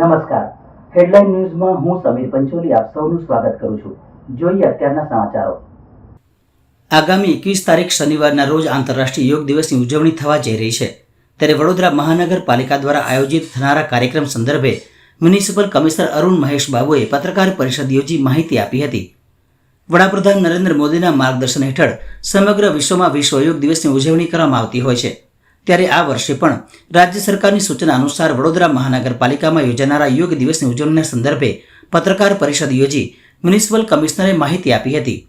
નમસ્કાર. હેડલાઇન ન્યૂઝમાં હું સમીર પંચોલી આપ સૌનું સ્વાગત કરું છું. જોઈએ અત્યારના સમાચારો. આગામી 21 તારીખ શનિવારના રોજ આંતરરાષ્ટ્રીય યોગ દિવસની ઉજવણી થવા જઈ રહી છે. ત્યારે વડોદરા મહાનગરપાલિકા દ્વારા આયોજિત થનારા કાર્યક્રમ સંદર્ભે મ્યુનિસિપલ કમિશનર અરુણ મહેશ બાબુએ પત્રકાર પરિષદ યોજી માહિતી આપી હતી. વડાપ્રધાન નરેન્દ્ર મોદીના માર્ગદર્શન હેઠળ સમગ્ર વિશ્વમાં વિશ્વ યોગ દિવસની ઉજવણી કરવામાં આવતી હોય છે. ત્યારે આ વર્ષે પણ રાજ્ય સરકારની સૂચના અનુસાર વડોદરા મહાનગરપાલિકામાં યોજાનારા યોગ દિવસની ઉજવણીના સંદર્ભે પત્રકાર પરિષદ યોજી મ્યુનિસિપલ કમિશનરે માહિતી આપી હતી.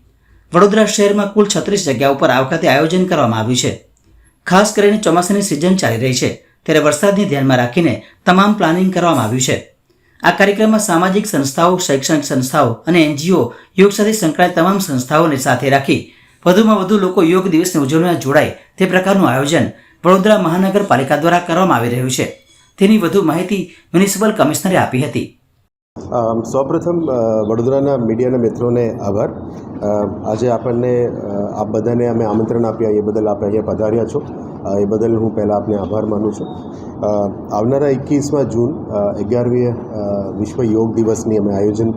વડોદરા શહેરમાં કુલ 36 જગ્યાઓ પર આ વખતે આયોજન કરવામાં આવ્યું છે. ખાસ કરીને ચોમાસાની સિઝન ચાલી રહી છે ત્યારે વરસાદને ધ્યાનમાં રાખીને તમામ પ્લાનિંગ કરવામાં આવ્યું છે. આ કાર્યક્રમમાં સામાજિક સંસ્થાઓ, શૈક્ષણિક સંસ્થાઓ અને NGO યોગ સાથે સંકળાયેલ તમામ સંસ્થાઓને સાથે રાખી વધુમાં વધુ લોકો યોગ દિવસની ઉજવણીમાં જોડાય તે પ્રકારનું આયોજન વડોદરા મહાનગરપાલિકા દ્વારા કરવામાં આવી રહ્યું છે. તેની વધુ માહિતી મ્યુનિસિપલ કમિશનરે આપી હતી. સૌપ્રથમ વડોદરાના મીડિયાના મિત્રોને આભાર. આજે આપણને આપ બધાને અમે આમંત્રણ આપ્યા એ બદલ આપણે અહીંયા પધાર્યા છો એ બદલ હું પહેલાં આપને આભાર માનું છું. આવનારા 21 જૂન 11મી વિશ્વ યોગ દિવસની અમે આયોજન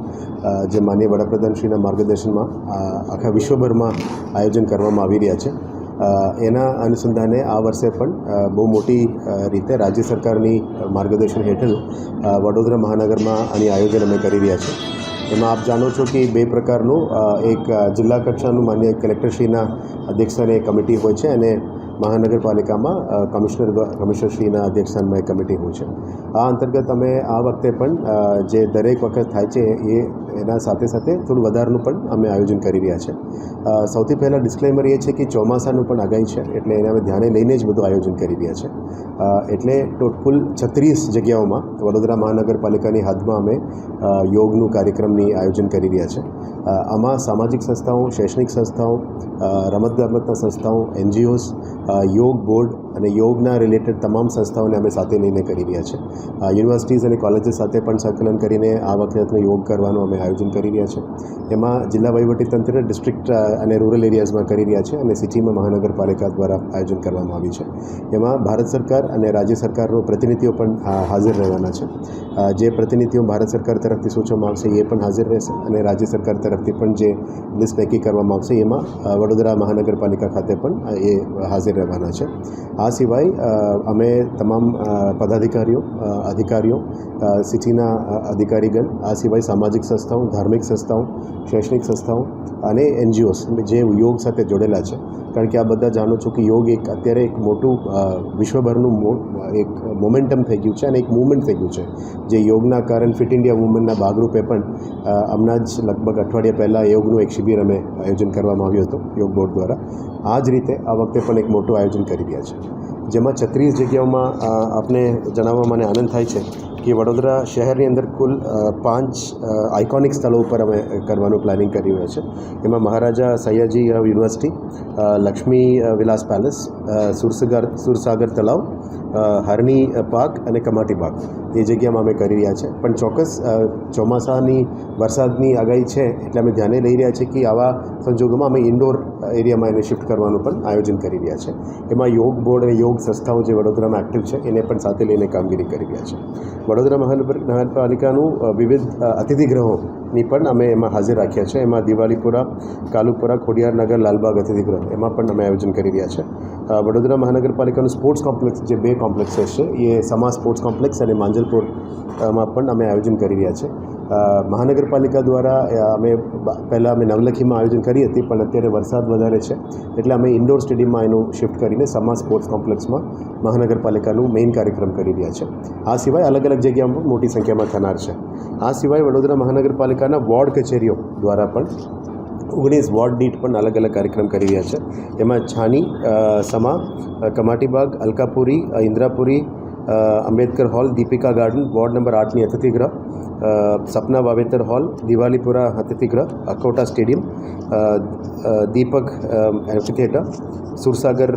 જે માનનીય વડાપ્રધાનશ્રીના માર્ગદર્શનમાં આખા વિશ્વભરમાં આયોજન કરવામાં આવી રહ્યા છે. એના અનુસંધાને આ વર્ષે પણ બહુ મોટી રીતે રાજ્ય સરકારની માર્ગદર્શન હેઠળ વડોદરા મહાનગરમાં આની આયોજન અમે કરી રહ્યા છીએ. એમાં આપ જાણો છો કે બે પ્રકારનું એક જિલ્લા કક્ષાનું માન્ય કલેક્ટરશ્રીના અધ્યક્ષસ્થાને કમિટી હોય છે અને મહાનગરપાલિકામાં કમિશનરશ્રીના અધ્યક્ષસ્થાનમાં એક કમિટી હોય છે. આ અંતર્ગત અમે આ વખતે પણ જે દરેક વખત થાય છે એના સાથે સાથે થોડું વધારાનું પણ અમે આયોજન કરી રહ્યા છે. સૌથી પહેલાં ડિસ્ક્લેમર એ છે કે ચોમાસાનું પણ આગાહી છે એટલે એને અમે ધ્યાને લઈને જ બધું આયોજન કરી રહ્યા છે. એટલે કુલ 36 જગ્યાઓમાં વડોદરા મહાનગરપાલિકાની હદમાં અમે યોગનું કાર્યક્રમની આયોજન કરી રહ્યા છે. આમાં સામાજિક સંસ્થાઓ, શૈક્ષણિક સંસ્થાઓ, રમતગમતના સંસ્થાઓ, NGOs, યોગ બોર્ડ અને યોગના રિલેટેડ તમામ સંસ્થાઓને અમે સાથે લઈને કરી રહ્યા છે. યુનિવર્સિટીઝ અને કોલેજીસ સાથે પણ સંકલન કરીને આ વખતનો યોગ કરવાનું અમે આયોજન કરી રહ્યા છે. એમાં જિલ્લા વહીવટીતંત્ર, ડિસ્ટ્રિક્ટ અને રૂરલ એરિયાઝમાં કરી રહ્યા છે અને સિટીમાં મહાનગરપાલિકા દ્વારા આયોજન કરવામાં આવ્યું છે. એમાં ભારત સરકાર અને રાજ્ય સરકારનો પ્રતિનિધિઓ પણ હાજર રહેવાના છે. જે પ્રતિનિધિઓ ભારત સરકાર તરફથી સૂચવવામાં આવશે એ પણ હાજર રહેશે અને રાજ્ય સરકાર તરફથી પણ જે લિસ્ટ નક્કી કરવામાં આવશે એમાં વડોદરા મહાનગરપાલિકા ખાતે પણ એ હાજર રહેવાના છે. આ સિવાય અમે તમામ પદાધિકારીઓ, અધિકારીઓ, સિટીના અધિકારીગણ, આ સિવાય સામાજિક સંસ્થાઓ, ધાર્મિક સંસ્થાઓ, શૈક્ષણિક સંસ્થાઓ અને NGOs જે યોગ સાથે જોડેલા છે. કારણ કે આ બધા જાણો છો કે યોગ એક અત્યારે એક મોટું વિશ્વભરનું એક મોમેન્ટમ થઈ ગયું છે અને એક મૂવમેન્ટ થઈ ગયું છે. જે યોગના કારણ ફિટ ઇન્ડિયા મૂવમેન્ટના ભાગરૂપે પણ હમણાં જ લગભગ અઠવાડિયા પહેલાં યોગનું એક શિબિર અમે આયોજન કરવામાં આવ્યું હતું યોગ બોર્ડ દ્વારા. આ જ રીતે આ વખતે પણ એક મોટું આયોજન કરી રહ્યા છે જેમાં 36 જગ્યાઓમાં આપને જણાવવા મને આનંદ થાય છે કે વડોદરા શહેરની અંદર કુલ 5 આઇકોનિક સ્થળો ઉપર અમે કરવાનું પ્લાનિંગ કરી રહ્યા છે. એમાં મહારાજા સયાજી યુનિવર્સિટી, લક્ષ્મી વિલાસ પેલેસ, સુરસાગર તળાવ, હરણી પાર્ક અને કમાટી બાગ એ જગ્યામાં અમે કરી રહ્યા છે. પણ ચોક્કસ ચોમાસાની વરસાદની આગાહી છે એટલે અમે ધ્યાને લઈ રહ્યા છીએ કે આવા સંજોગોમાં અમે ઇન્ડોર એરિયામાં એને શિફ્ટ કરવાનું પણ આયોજન કરી રહ્યા છે. એમાં યોગ બોર્ડ અને યોગ સંસ્થાઓ જે વડોદરામાં એક્ટિવ છે એને પણ સાથે લઈને કામગીરી કરી રહ્યા છે. વડોદરા મહાનગરપાલિકાનું વિવિધ અતિથિગૃહોની પણ અમે એમાં હાજર રાખ્યા છે. એમાં દિવાલીપુરા, કાલુપુરા, ખોડિયારનગર, લાલબાગ અતિથિગૃહ એમાં પણ અમે આયોજન કરી રહ્યા છે. વડોદરા મહાનગરપાલિકાનું સ્પોર્ટ્સ કોમ્પ્લેક્સ જે 2 કોમ્પ્લેક્સીસ છે એ સમા સ્પોર્ટ્સ કોમ્પ્લેક્સ અને માંજલપુરમાં પણ અમે આયોજન કરી રહ્યા છે. મહાનગરપાલિકા દ્વારા અમે નવલખીમાં આયોજન કરી હતી પણ અત્યારે વરસાદ વધારે છે એટલે અમે ઇન્ડોર સ્ટેડિયમમાં એનું શિફ્ટ કરીને સમા સ્પોર્ટ્સ કોમ્પ્લેક્સમાં મહાનગરપાલિકાનું મેઇન કાર્યક્રમ કરી રહ્યા છે. આ સિવાય અલગ અલગ જગ્યામાં મોટી સંખ્યામાં થનાર છે. આ સિવાય વડોદરા મહાનગરપાલિકાના વોર્ડ કચેરીઓ દ્વારા પણ 19 વોર્ડ દીઠ પણ અલગ અલગ કાર્યક્રમ કરી રહ્યા છે. એમાં Chhani, Sama, Kamatibaug, Alkapuri, Indrapuri, Ambedkar hall, Deepika garden, ward number 8ની અતિથિગૃહ, સપના વાવેતર હોલ, દિવાલીપુરા અતિથિગૃહ, અકોટા સ્ટેડિયમ, દીપક એમ્ફીથિયેટર, સુરસાગર,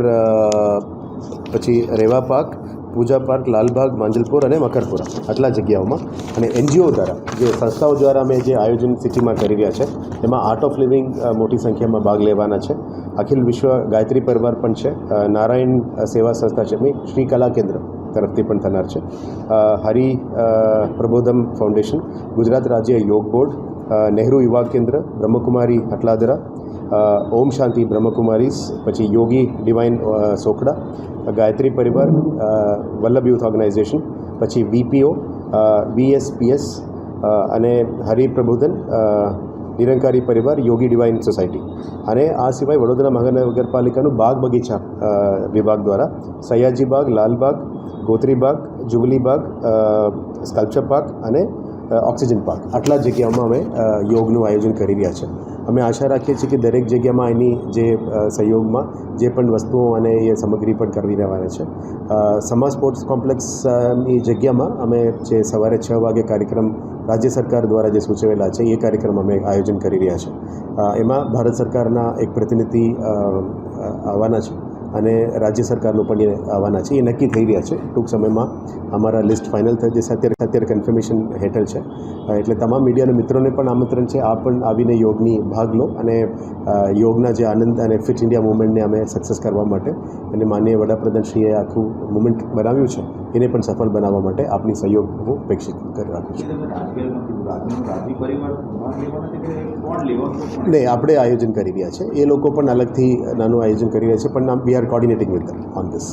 પછી રેવા પાર્ક, પૂજા પાર્ક, લાલબાગ, માંજલપુર અને મકરપુરા આટલા જગ્યાઓમાં અને NGO દ્વારા જે સંસ્થાઓ દ્વારા અમે જે આયોજન સિટીમાં કરી રહ્યા છે એમાં આર્ટ ઓફ લિવિંગ મોટી સંખ્યામાં ભાગ લેવાના છે. અખિલ વિશ્વ ગાયત્રી પરિવાર પણ છે, નારાયણ સેવા સંસ્થા છે, શ્રી કલા કેન્દ્ર તરફથી પણ થનાર છે. હરિ પ્રબોધમ ફાઉન્ડેશન, ગુજરાત રાજ્ય યોગ બોર્ડ, નહેરુ યુવા કેન્દ્ર, બ્રહ્મકુમારી હટલાદરા, ઓમ શાંતિ બ્રહ્મકુમારીઝ, પછી યોગી ડિવાઇન સોખડા, ગાયત્રી પરિવાર, વલ્લભ યુથ ઓર્ગેનાઇઝેશન, પછી VPO, VSPS અને હરિ પ્રબોધન નિરંકારી પરિવાર, યોગી ડિવાઇન સોસાયટી. અને આ સિવાય વડોદરા મહાનગરપાલિકાનું બાગ બગીચા વિભાગ દ્વારા સયાજી બાગ, લાલબાગ, ગોત્રી બાગ, જુબલી બાગ, સ્કલ્પચર પાર્ક અને ઓક્સિજન પાર્ક, આટલા જગ્યાઓમાં અમે યોગનું આયોજન કરી રહ્યા છે. અમે આશા રાખીએ છીએ કે દરેક જગ્યામાં એની જે સહયોગમાં જે પણ વસ્તુઓ અને એ સામગ્રી પણ કરવી રહેવાના છે. સમા સ્પોર્ટ્સ કોમ્પ્લેક્સની જગ્યામાં અમે જે સવારે 6 વાગે કાર્યક્રમ રાજ્ય સરકાર દ્વારા જે સૂચવેલા છે એ કાર્યક્રમ અમે આયોજન કરી રહ્યા છે. એમાં ભારત સરકારના એક પ્રતિનિધિ આવવાના છે અને રાજ્ય સરકારનું પણ એ આવવાના છે. એ નક્કી થઈ રહ્યા છે. ટૂંક સમયમાં અમારા લિસ્ટ ફાઇનલ થઈ જશે. અત્યારે કન્ફર્મેશન હેઠળ છે. એટલે તમામ મીડિયાના મિત્રોને પણ આમંત્રણ છે. આપ પણ આવીને યોગની ભાગ લો અને યોગના જે આનંદ અને ફિટ ઇન્ડિયા મુવમેન્ટને અમે સક્સેસ કરવા માટે અને માનનીય વડાપ્રધાનશ્રીએ આખું મુવમેન્ટ બનાવ્યું છે એને પણ સફળ બનાવવા માટે આપની સહયોગ હું અપેક્ષિત કરી રાખું છું. નહીં, આપણે આયોજન કરી રહ્યા છે. એ લોકો પણ અલગથી નાનું આયોજન કરી રહ્યા છે, પણ we are coordinating with them on this.